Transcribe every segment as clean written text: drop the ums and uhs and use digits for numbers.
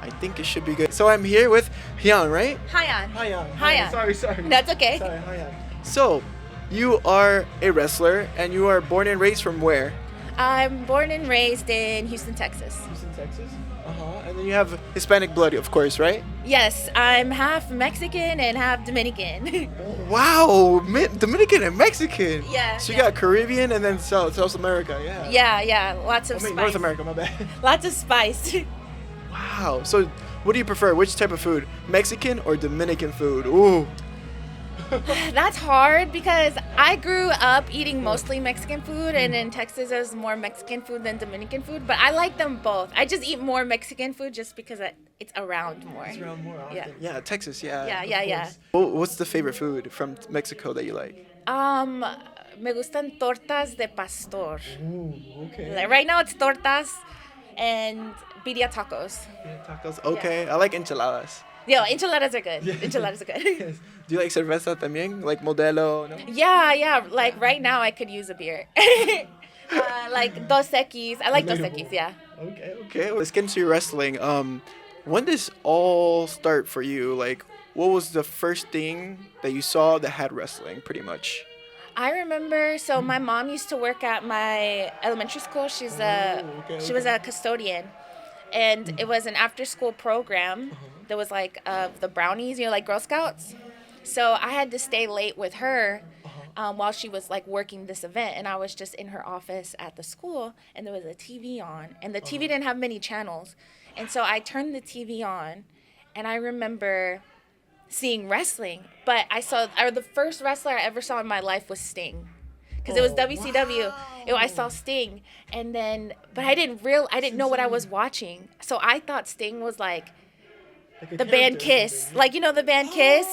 I think it should be good. So I'm here with Hyan, right? Hyan. Hyan. Sorry. That's okay. Sorry, Hyan. So, you are a wrestler, and you are born and raised from where? I'm born and raised in Houston, Texas. Houston, Texas. And then you have Hispanic blood, of course, right? Yes, I'm half Mexican and half Dominican. Wow, Dominican and Mexican. Yeah. So you got Caribbean and then South America, yeah. Yeah. Lots of spice. North America, my bad. Lots of spice. Wow. So, what do you prefer? Which type of food? Mexican or Dominican food? Ooh. That's hard because I grew up eating mostly Mexican food, and in Texas there's more Mexican food than Dominican food, but I like them both. I just eat more Mexican food just because it's around more. It's around more often. Yeah. Yeah, Texas, yeah. Yeah. What's the favorite food from Mexico that you like? Me gustan tortas de pastor. Ooh, okay. Like right now it's tortas and birria tacos. Yeah, tacos. Okay, I like enchiladas. Yo, enchiladas are good. Yeah. Enchiladas are good. Yes. Do you like cerveza también? Like Modelo? No? Yeah. Like right now I could use a beer. Like Dos Equis. I like Dos Equis, yeah. Okay. Let's get into your wrestling. When did this all start for you? Like, what was the first thing that you saw that had wrestling, pretty much? I remember, so my mom used to work at my elementary school. She was a custodian. And it was an after-school program. There was like the brownies, like Girl Scouts. So I had to stay late with her while she was like working this event, and I was just in her office at the school, and there was a TV on, and the TV didn't have many channels, and so I turned the TV on, and I remember seeing wrestling, but the first wrestler I ever saw in my life was Sting. Because it was WCW. Wow. I saw Sting, and then, but I didn't know what I was watching. So I thought Sting was like the band Kiss. Like, the band Kiss?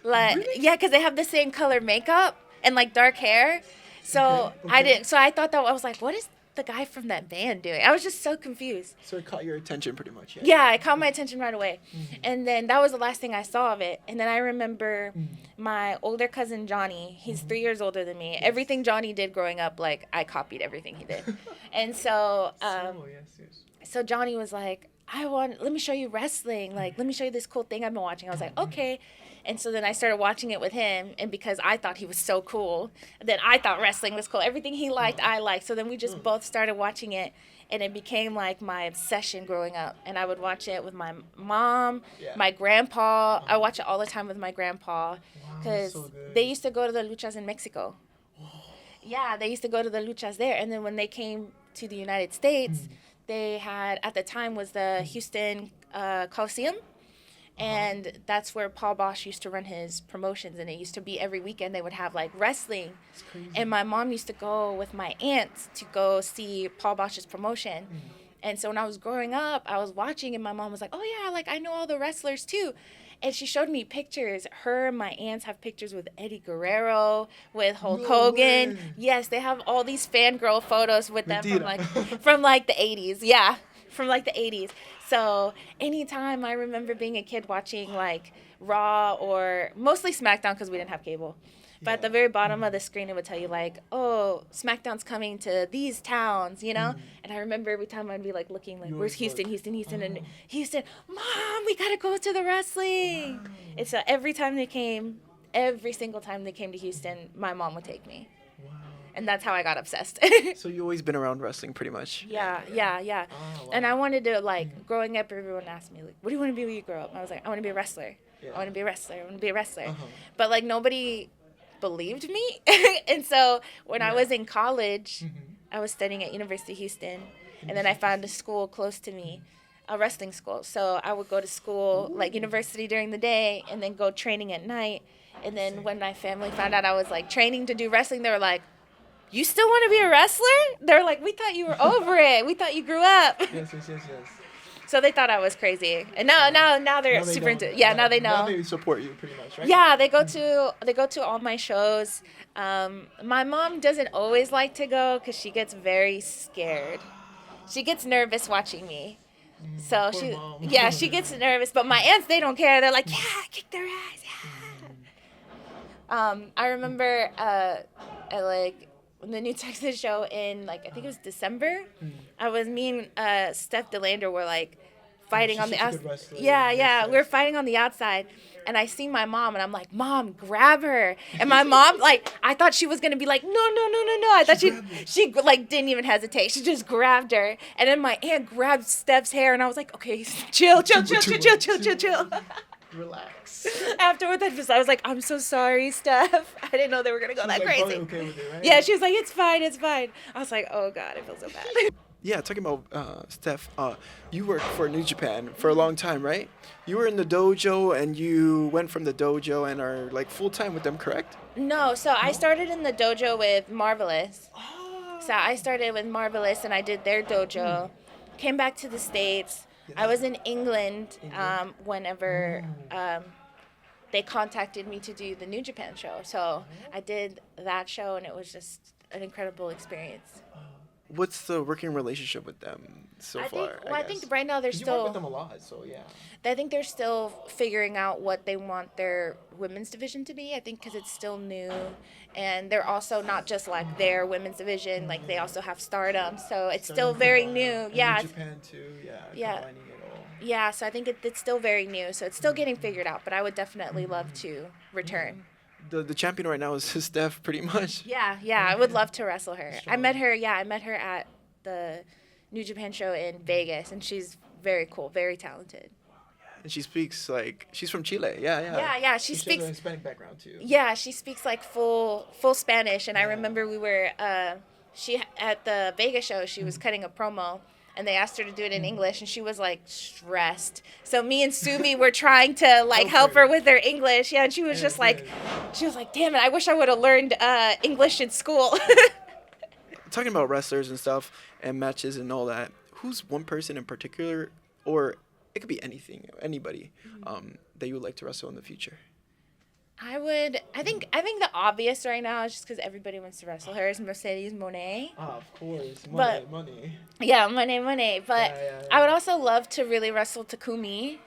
Like, really? Yeah, because they have the same color makeup and like dark hair. So okay. I thought that, I was like, what is the guy from that band doing? I was just so confused. So it caught your attention pretty much, Yeah, it caught my attention right away. And then that was the last thing I saw of it. And then I remember my older cousin Johnny, he's 3 years older than me. Yes. Everything Johnny did growing up, like, I copied everything he did. And so, so Johnny was like, let me show you wrestling. Like, let me show you this cool thing I've been watching. I was like, okay. And so then I started watching it with him, and because I thought he was so cool, then I thought wrestling was cool. Everything he liked, I liked. So then we just both started watching it, and it became like my obsession growing up. And I would watch it with my mom, my grandpa. I watch it all the time with my grandpa, because they used to go to the luchas in Mexico. Yeah, they used to go to the luchas there. And then when they came to the United States, they had, at the time, was the Houston Coliseum. And that's where Paul Bosch used to run his promotions, and it used to be every weekend they would have like wrestling. And my mom used to go with my aunts to go see Paul Bosch's promotion. And so when I was growing up, I was watching, and my mom was like, oh yeah, like I know all the wrestlers too. And she showed me pictures. Her and my aunts have pictures with Eddie Guerrero, with Hulk Hogan. Way. Yes, they have all these fangirl photos with them from like the 80s. Yeah, from like the 80s. So anytime I remember being a kid watching like Raw or mostly SmackDown, because we didn't have cable. But at the very bottom of the screen, it would tell you like, oh, SmackDown's coming to these towns, And I remember every time I'd be like looking like, where's Houston? And Houston, Mom, we got to go to the wrestling. Wow. And so every single time they came to Houston, my mom would take me. And that's how I got obsessed. So you always been around wrestling pretty much? Yeah. Oh, wow. And I wanted to, like, growing up, everyone asked me, like, what do you want to be when you grow up? And I was like, I want to be a wrestler. Yeah. I want to be a wrestler. But, like, nobody believed me. And so when I was in college, I was studying at University of Houston. And then I found a school close to me, a wrestling school. So I would go to school, like, university during the day, and then go training at night. And then when my family found out I was, like, training to do wrestling, they were like, you still want to be a wrestler? They're like, we thought you were over it. We thought you grew up. Yes. So they thought I was crazy. And now they're super into. Yeah, now they know. Now they support you pretty much, right? Yeah, they go to all my shows. My mom doesn't always like to go because she gets very scared. She gets nervous watching me. So she gets nervous. But my aunts, they don't care. They're like, yeah, kick their ass. Yeah. I remember at like the New Texas show in, like, I think it was December. Me and Steph DeLander were like fighting she's on the such a good outside. wrestler. Yeah, Makes yeah, sense. we were fighting on the outside, and I see my mom, and I'm like, Mom, grab her. And my mom, like, I thought she was gonna be like, no, no, no, no, no. I thought she like didn't even hesitate. She just grabbed her, and then my aunt grabbed Steph's hair, and I was like, okay, chill. Relax. Afterwards, I was like, I'm so sorry, Steph. I didn't know they were gonna go She that was, like, crazy. probably okay with it, right? Yeah, she was like, it's fine, it's fine. I was like, oh God, I feel so bad. Yeah, talking about Steph, you worked for New Japan for a long time, right? You were in the dojo, and you went from the dojo and are like full time with them, correct? No, so I started in the dojo with Marvelous. So I started with Marvelous, and I did their dojo. Came back to the States. I was in England whenever they contacted me to do the New Japan show. So I did that show, and it was just an incredible experience. What's the working relationship with them so far? I think right now they're You work still. with them a lot, so yeah. I think they're still figuring out what they want their women's division to be. I think because it's still new, and they're also not just like their women's division. Like they also have Stardom, so it's still very new. Yeah. In Japan too, Yeah. combining it all. Yeah, so I think it's still very new, so it's still getting figured out. But I would definitely love to return. The champion right now is Steph, pretty much. Yeah, I would love to wrestle her. I met her at the New Japan show in Vegas, and she's very cool, very talented. And she speaks like she's from Chile. Yeah. Yeah, she She has speaks. a Hispanic background too. Yeah, she speaks like full Spanish, and I remember we were she at the Vegas show. She was cutting a promo, and they asked her to do it in English, and she was like stressed. So me and Sumi were trying to like help her with her English. Yeah, and she was just like, damn it, I wish I would have learned English in school. Talking about wrestlers and stuff and matches and all that, who's one person in particular, or it could be anything, anybody, that you would like to wrestle in the future? I think the obvious right now is just because everybody wants to wrestle her is Mercedes Mone. Ah, of course. But- Money. Yeah, Moné. But Yeah. I would also love to really wrestle Takumi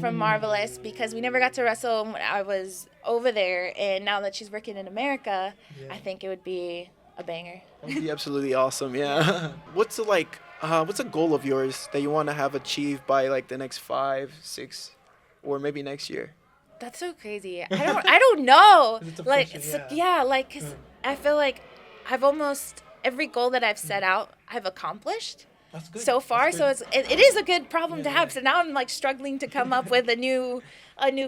from Marvelous because we never got to wrestle when I was over there, and now that she's working in America, I think it would be a banger. That would be absolutely awesome. Yeah. What's a goal of yours that you want to have achieved by like the next 5, 6, or maybe next year? That's so crazy. I don't know. It's a Like question, so, like 'cause I feel like I've almost every goal that I've set out I've accomplished. That's good. So far, That's so good. it is a good problem to have. So now I'm like struggling to come up with a new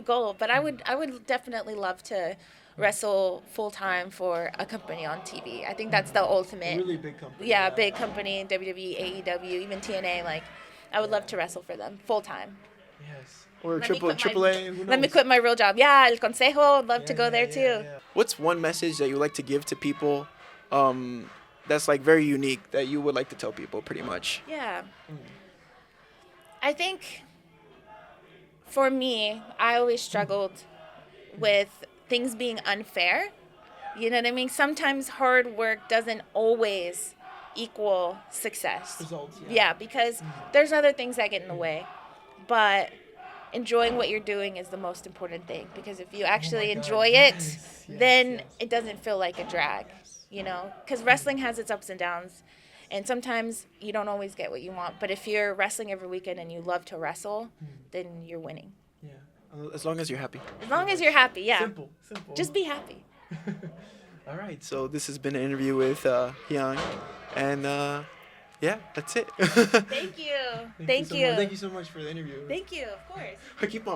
goal. But I would definitely love to wrestle full time for a company on TV. I think that's the ultimate. A really big company. Yeah, big company, WWE, AEW, even TNA. Like, I would love to wrestle for them full time. Yes. Or Let me quit AAA? Who Let me knows? quit my real job. Yeah, El Consejo. I'd love to go there too. Yeah. What's one message that you like to give to people, that's like very unique that you would like to tell people, pretty much? Yeah. I think for me, I always struggled with things being unfair. You know what I mean? Sometimes hard work doesn't always equal success. Results. Yeah, because there's other things that get in the way. But enjoying what you're doing is the most important thing, because if you actually God, enjoy yes, it, yes, then yes. it doesn't feel like a drag, you know? Because wrestling has its ups and downs, and sometimes you don't always get what you want. But if you're wrestling every weekend and you love to wrestle, then you're winning. Yeah. As long as you're happy. As long as you're happy, yeah. Simple. Just be happy. All right. So this has been an interview with Hyan, and yeah, that's it. Thank you. Thank you. Thank you so much for the interview. Thank you, of course. I keep on